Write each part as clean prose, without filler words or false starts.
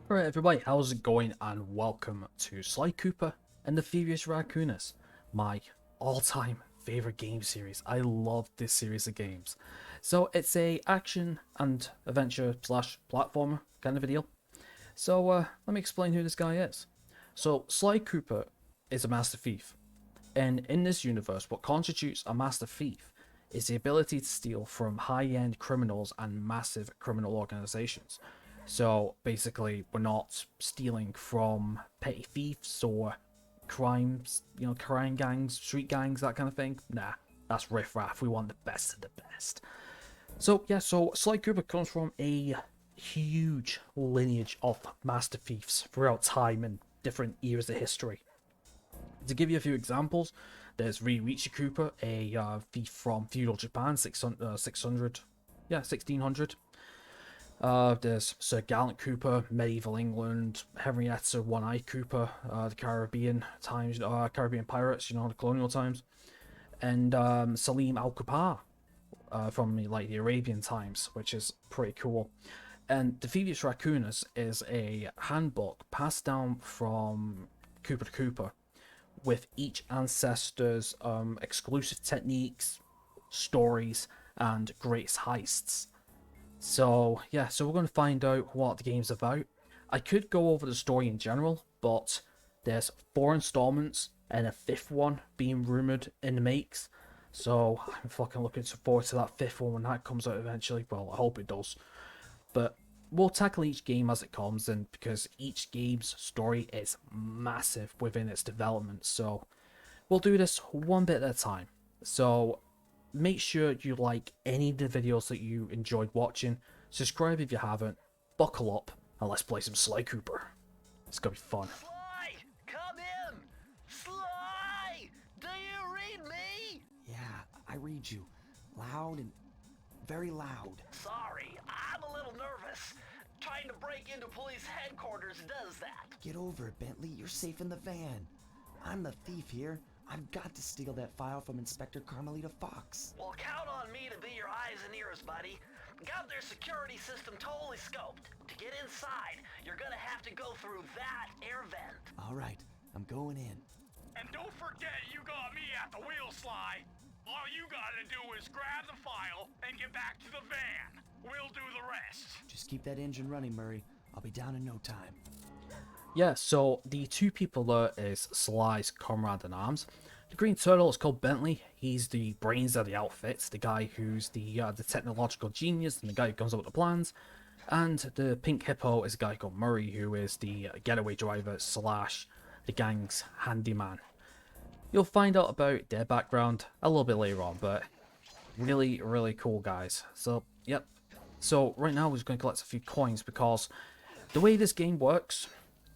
Alright everybody, how's it going, and welcome to Sly Cooper and the Thievius Raccoonus, my all-time favourite game series. I love this series of games. So it's a action and adventure slash platformer kind of a deal. So let me explain who this guy is. So Sly Cooper is a master thief, and in this universe what constitutes a master thief is the ability to steal from high-end criminals and massive criminal organizations. So basically, we're not stealing from petty thieves or crimes, crime gangs, street gangs, that kind of thing. Nah, that's riffraff. We want the best of the best. So yeah, so Sly Cooper comes from a huge lineage of master thieves throughout time and different eras of history. To give you a few examples, there's Richie Cooper, a thief from feudal Japan, 1600. There's Sir Gallant Cooper, medieval England, Henrietta One-Eye Cooper, the Caribbean times, Caribbean pirates, the colonial times, and Salim Al-Kupar from the Arabian times, which is pretty cool. And the Thievius Raccoonus is a handbook passed down from Cooper to Cooper, with each ancestor's exclusive techniques, stories, and greatest heists. So yeah, so we're going to find out what the game's about. I could go over the story in general, but there's 4 installments and a 5th one being rumoured in the makes. So I'm fucking looking forward to that 5th one when that comes out eventually. Well, I hope it does. But we'll tackle each game as it comes, and because each game's story is massive within its development, so we'll do this one bit at a time. So make sure you like any of the videos that you enjoyed watching, subscribe if you haven't, buckle up, and let's play some Sly Cooper. It's gonna be fun. Sly! Come in! Sly! Do you read me? Yeah, I read you. Loud and very loud. Sorry, I'm a little nervous. Trying to break into police headquarters does that. Get over it, Bentley. You're safe in the van. I'm the thief here. I've got to steal that file from Inspector Carmelita Fox. Well, count on me to be your eyes and ears, buddy. Got their security system totally scoped. To get inside, you're gonna have to go through that air vent. All right, I'm going in. And don't forget you got me at the wheel, Sly. All you gotta do is grab the file and get back to the van. We'll do the rest. Just keep that engine running, Murray. I'll be down in no time. Yeah, so the 2 people there is Sly's comrade in arms. The Green Turtle is called Bentley. He's the brains of the outfit, the guy who's the technological genius and the guy who comes up with the plans. And the Pink Hippo is a guy called Murray, who is the getaway driver slash the gang's handyman. You'll find out about their background a little bit later on, but really, really cool guys. So, yep. So right now we're just going to collect a few coins, because the way this game works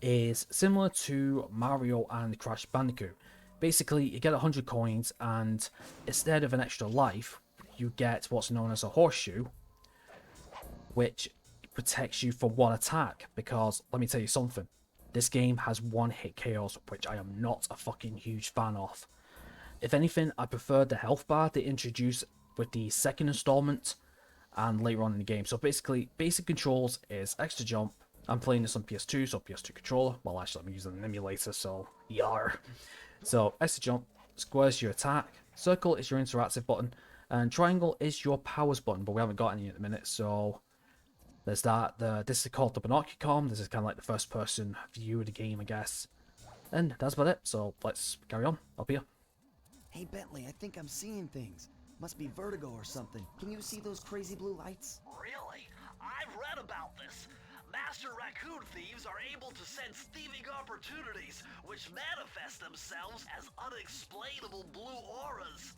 is similar to Mario and Crash Bandicoot. Basically, you get 100 coins, and instead of an extra life, you get what's known as a horseshoe, which protects you from 1 attack. Because, let me tell you something, this game has 1-hit KOs, which I am not a fucking huge fan of. If anything, I prefer the health bar they introduced with the 2nd installment and later on in the game. So basically, basic controls is extra jump. I'm playing this on PS2, so PS2 controller. Well, actually, I'm using an emulator, so yar. So, extra jump, square is your attack, circle is your interactive button, and triangle is your powers button, but we haven't got any at the minute, so there's that. This is called the Binocucom. This is kind of like the first-person view of the game, I guess. And that's about it, so let's carry on. Up here. Hey, Bentley, I think I'm seeing things. Must be vertigo or something. Can you see those crazy blue lights? Really? I've read about this. Master raccoon thieves are able to sense thieving opportunities, which manifest themselves as unexplainable blue auras.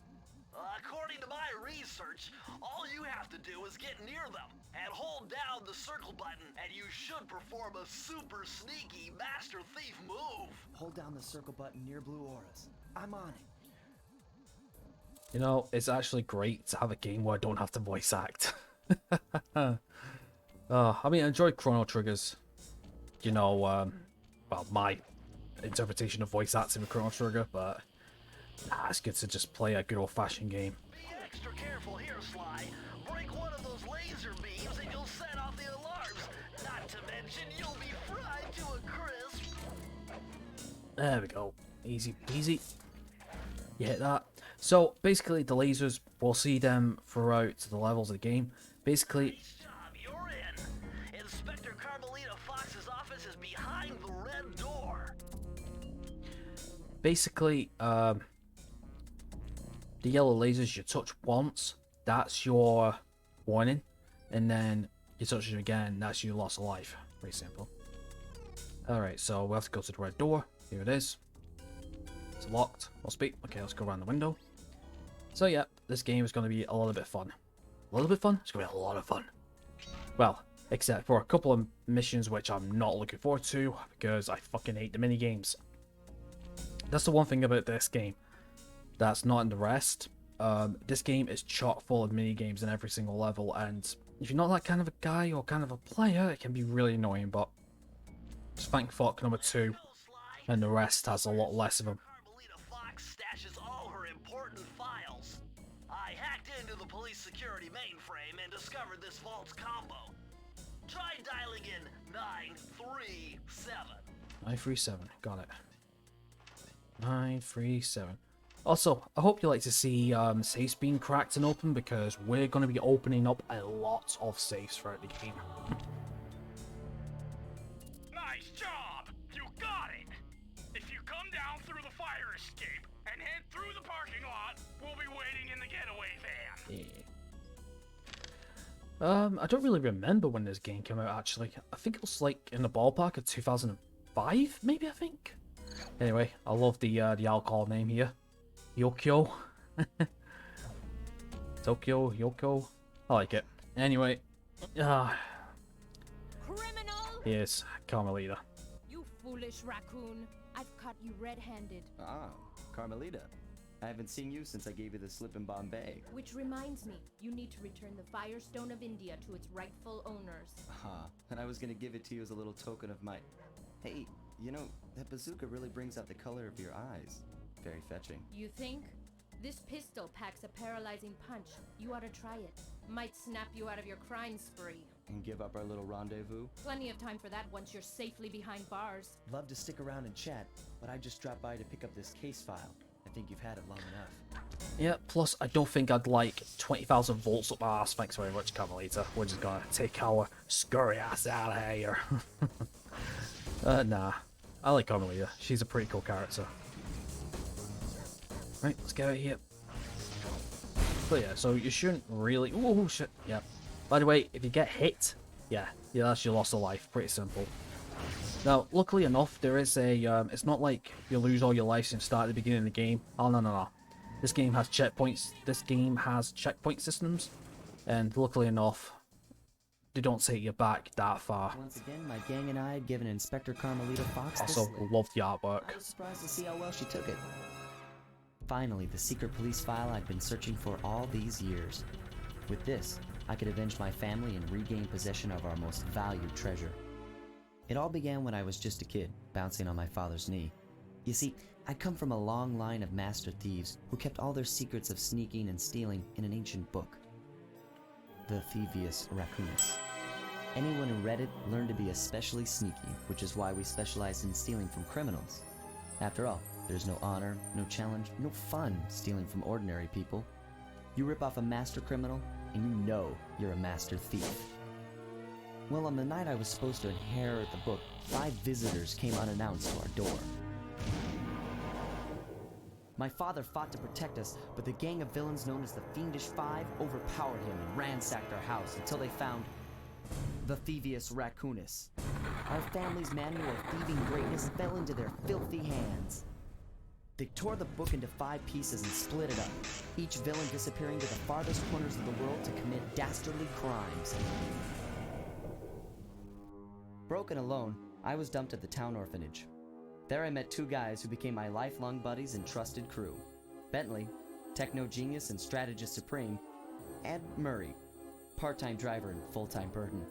According to my research, all you have to do is get near them and hold down the circle button, and you should perform a super sneaky master thief move. Hold down the circle button near blue auras. I'm on it. It's actually great to have a game where I don't have to voice act. I mean, I enjoy Chrono Trigger's, well, my interpretation of voice acting with Chrono Trigger, but it's good to just play a good old-fashioned game. Be extra careful here, Sly. Break one of those laser beams and you'll set off the alarms. Not to mention you'll be fried. There we go. Easy peasy. You hit that. So basically the lasers, we'll see them throughout the levels of the game. Basically, Nice job, you're in. Inspector Carmelita Fox's office is behind the red door. basically, the yellow lasers you touch once, that's your warning. And then you touch it again, that's your loss of life. Pretty simple. Alright, so we'll have to go to the red door. Here it is. It's locked. Must be. Okay, let's go around the window. So yeah, this game is going to be a little bit fun. A little bit fun? It's going to be a lot of fun. Well, except for a couple of missions which I'm not looking forward to because I fucking hate the minigames. That's the one thing about this game that's not in the rest. This game is chock full of minigames in every single level, and if you're not that kind of a guy or kind of a player, it can be really annoying, but just thank fuck number 2 and the rest has a lot less of them. Carmelita Fox stashes all her important files. I hacked into the police security mainframe and discovered this vault's combo. Try dialing in 937. 937, got it. 937. Also, I hope you like to see safes being cracked and open because we're going to be opening up a lot of safes throughout the game. Nice job! You got it! If you come down through the fire escape and head through the parking lot, we'll be waiting in the getaway van. Yeah. I don't really remember when this game came out actually. I think it was like in the ballpark of 2005, maybe I think. Anyway, I love the alcohol name here. Yokyo. Tokyo, Yoko. I like it. Anyway, Criminal! here's Carmelita. You foolish raccoon. I've caught you red-handed. Ah, Carmelita. I haven't seen you since I gave you the slip in Bombay. Which reminds me, you need to return the Firestone of India to its rightful owners. And I was gonna give it to you as a little token of my... Hey, you know, that bazooka really brings out the color of your eyes. Very fetching. You think? This pistol packs a paralyzing punch. You ought to try it. Might snap you out of your crime spree. And give up our little rendezvous? Plenty of time for that once you're safely behind bars. Love to stick around and chat, but I just dropped by to pick up this case file. I think you've had it long enough. Yeah, plus I don't think I'd like 20,000 volts up my ass. Thanks very much, Carmelita. We're just gonna take our scurry ass out of here. Nah. I like Carmelita. She's a pretty cool character. Right, let's get out of here. But yeah, so you shouldn't really... Oh, shit. Yeah. By the way, if you get hit, yeah, that's your loss of life. Pretty simple. Now, luckily enough, there is a... it's not like you lose all your lives and start at the beginning of the game. Oh, no. This game has checkpoints. This game has checkpoint systems. And luckily enough, they don't take you back that far. Once again, my gang and I had given Inspector Carmelita Fox this Also, slip. love the artwork. I was surprised to see how well she took it. Finally, the secret police file I'd been searching for all these years. With this, I could avenge my family and regain possession of our most valued treasure. It all began when I was just a kid, bouncing on my father's knee. You see, I come from a long line of master thieves who kept all their secrets of sneaking and stealing in an ancient book. The Thievius Raccoonus. Anyone who read it learned to be especially sneaky, which is why we specialize in stealing from criminals. After all, there's no honor, no challenge, no fun stealing from ordinary people. You rip off a master criminal, and you know you're a master thief. Well, on the night I was supposed to inherit the book, 5 visitors came unannounced to our door. My father fought to protect us, but the gang of villains known as the Fiendish Five overpowered him and ransacked our house until they found the Thievius Raccoonus. Our family's manual of thieving greatness fell into their filthy hands. They tore the book into 5 pieces and split it up, each villain disappearing to the farthest corners of the world to commit dastardly crimes. Broken alone, I was dumped at the town orphanage. There I met 2 guys who became my lifelong buddies and trusted crew. Bentley, techno genius and strategist supreme, and Murray, part-time driver and full-time burden.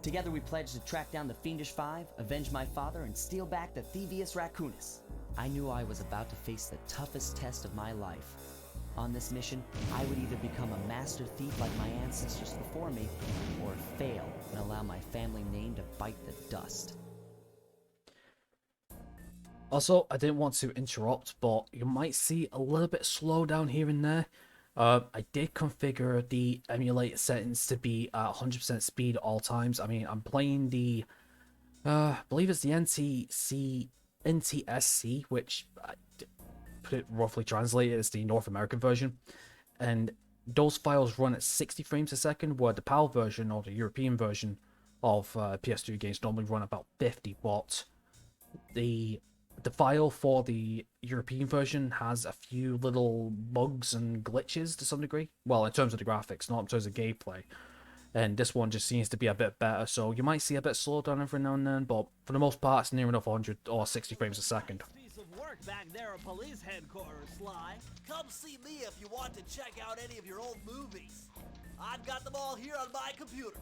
Together we pledged to track down the Fiendish Five, avenge my father, and steal back the Thievius Raccoonus. I knew I was about to face the toughest test of my life. On this mission, I would either become a master thief like my ancestors before me, or fail and allow my family name to bite the dust. Also, I didn't want to interrupt, but you might see a little bit slow down here and there. I did configure the emulator settings to be at 100% speed at all times. I mean, I'm playing the, I believe it's the NTSC, which I put it roughly translated as the North American version. And those files run at 60 frames a second, where the PAL version or the European version of PS2 games normally run about 50. But the file for the European version has a few little bugs and glitches to some degree. Well, in terms of the graphics, not in terms of gameplay. And this one just seems to be a bit better, so you might see a bit slow down every now and then, but for the most part, it's near enough 100 or 60 frames a second. Piece of work back there at police headquarters, Sly. Come see me if you want to check out any of your old movies. I've got them all here on my computer.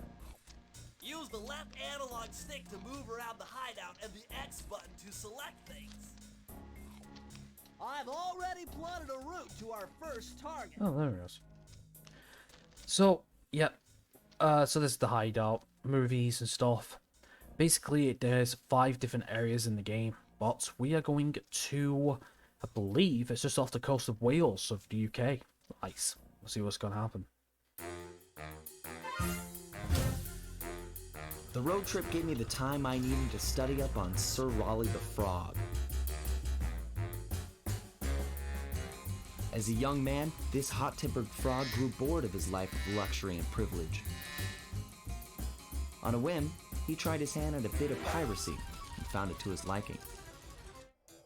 Use the left analog stick to move around the hideout and the X button to select things. I've already plotted a route to our first target. Oh, there it is. So, yeah. So this is the hideout, movies and stuff. Basically, there's 5 different areas in the game, but we are going to, I believe, it's just off the coast of Wales of the UK. Nice. We'll see what's going to happen. The road trip gave me the time I needed to study up on Sir Raleigh the Frog. As a young man, this hot-tempered frog grew bored of his life of luxury and privilege. On a whim, he tried his hand at a bit of piracy and found it to his liking.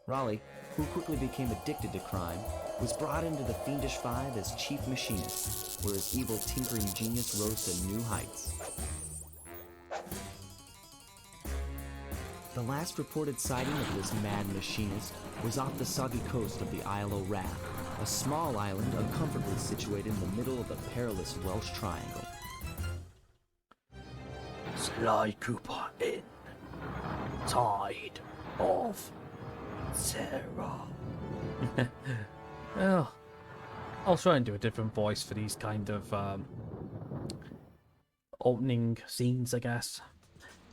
Raleigh, who quickly became addicted to crime, was brought into the Fiendish Five as chief machinist, where his evil tinkering genius rose to new heights. The last reported sighting of this mad machinist was off the soggy coast of the Isle o' Rath, a small island uncomfortably situated in the middle of the perilous Welsh Triangle. Sly Cooper in Tide of Terror. Well, I'll try and do a different voice for these kind of opening scenes, I guess.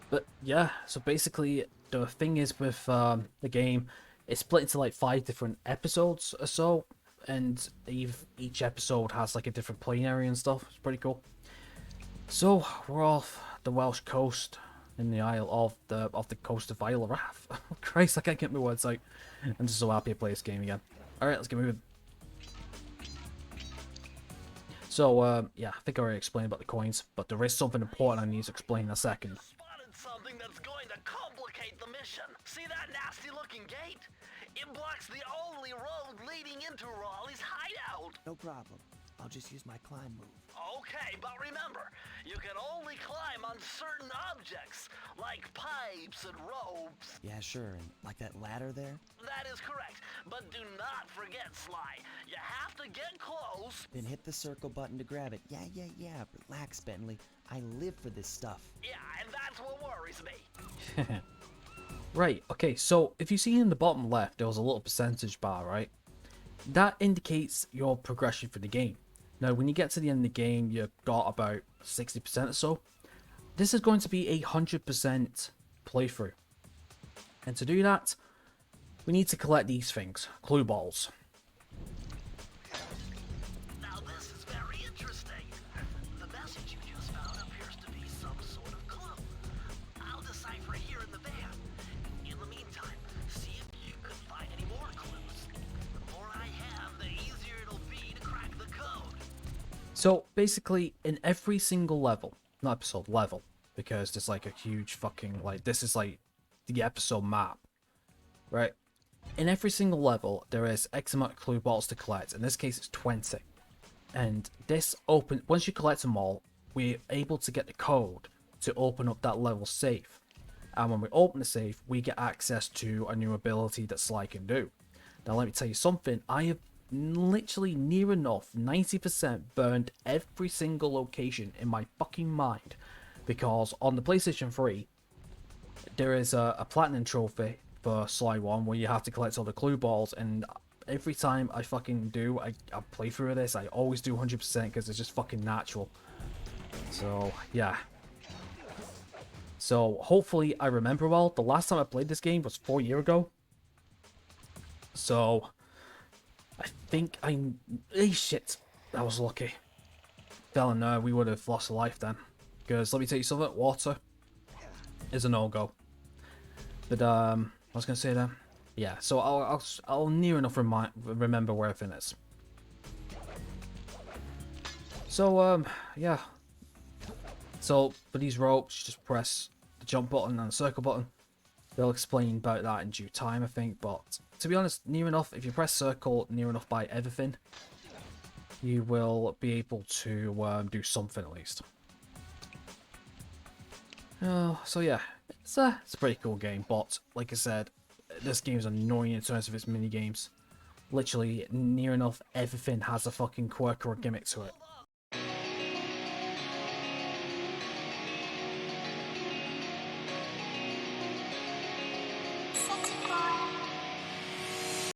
But yeah, so basically the thing is with the game, it's split into like 5 different episodes or so, and each episode has like a different playing area and stuff. It's pretty cool. So we're off the Welsh coast in the Isle of the coast of Isle of Rath. Christ, I can't get my words out. I'm just so happy to play this game again. Alright, let's get moving. So yeah, I think I already explained about the coins, but there is something important I need to explain in a second. Spotted something that's going to complicate the mission. See that nasty looking gate? It blocks the only road leading into Raleigh's hideout. No problem. I'll just use my climb move. Okay, but remember, you can only climb on certain objects, like pipes and ropes. Yeah, sure, and like that ladder there? That is correct, but do not forget, Sly. You have to get close. Then hit the circle button to grab it. Yeah. Relax, Bentley. I live for this stuff. Yeah, and that's what worries me. Right, okay, so if you see in the bottom left, there was a little percentage bar, right? That indicates your progression for the game. Now, when you get to the end of the game, you've got about 60% or so. This is going to be a 100% playthrough. And to do that, we need to collect these things, clue balls. Now this is very interesting. The message you just found appears to be some sort of clue. I'll decipher it here in the van. In the meantime, see if you can find any more clues. The more I have, the easier it'll be to crack the code. So, basically, in every single level, not episode, level, because there's like a huge fucking, like, this is like the episode map, right? In every single level, there is X amount of clue balls to collect. In this case, it's 20. And this once you collect them all, we're able to get the code to open up that level safe. And when we open the safe, we get access to a new ability that Sly can do. Now, let me tell you something. I have literally near enough 90% burned every single location in my fucking mind, because on the PlayStation 3 there is a platinum trophy for Sly 1 where you have to collect all the clue balls, and every time I fucking do I play through this, I always do 100% because it's just fucking natural. So yeah, so hopefully I remember well. The last time I played this game was 4 years ago, So I think hey, shit, I was lucky. Fell in there, we would have lost a life then. Because let me tell you something, water is a no-go. But I was gonna say then, yeah. So I'll near enough remember where everything is. So yeah. So for these ropes, just press the jump button and the circle button. They'll explain about that in due time, I think. But to be honest, near enough. If you press circle near enough by everything, you will be able to do something at least. So yeah, it's a pretty cool game, but like I said, this game's annoying in terms of its mini games. Literally, near enough everything has a fucking quirk or a gimmick to it.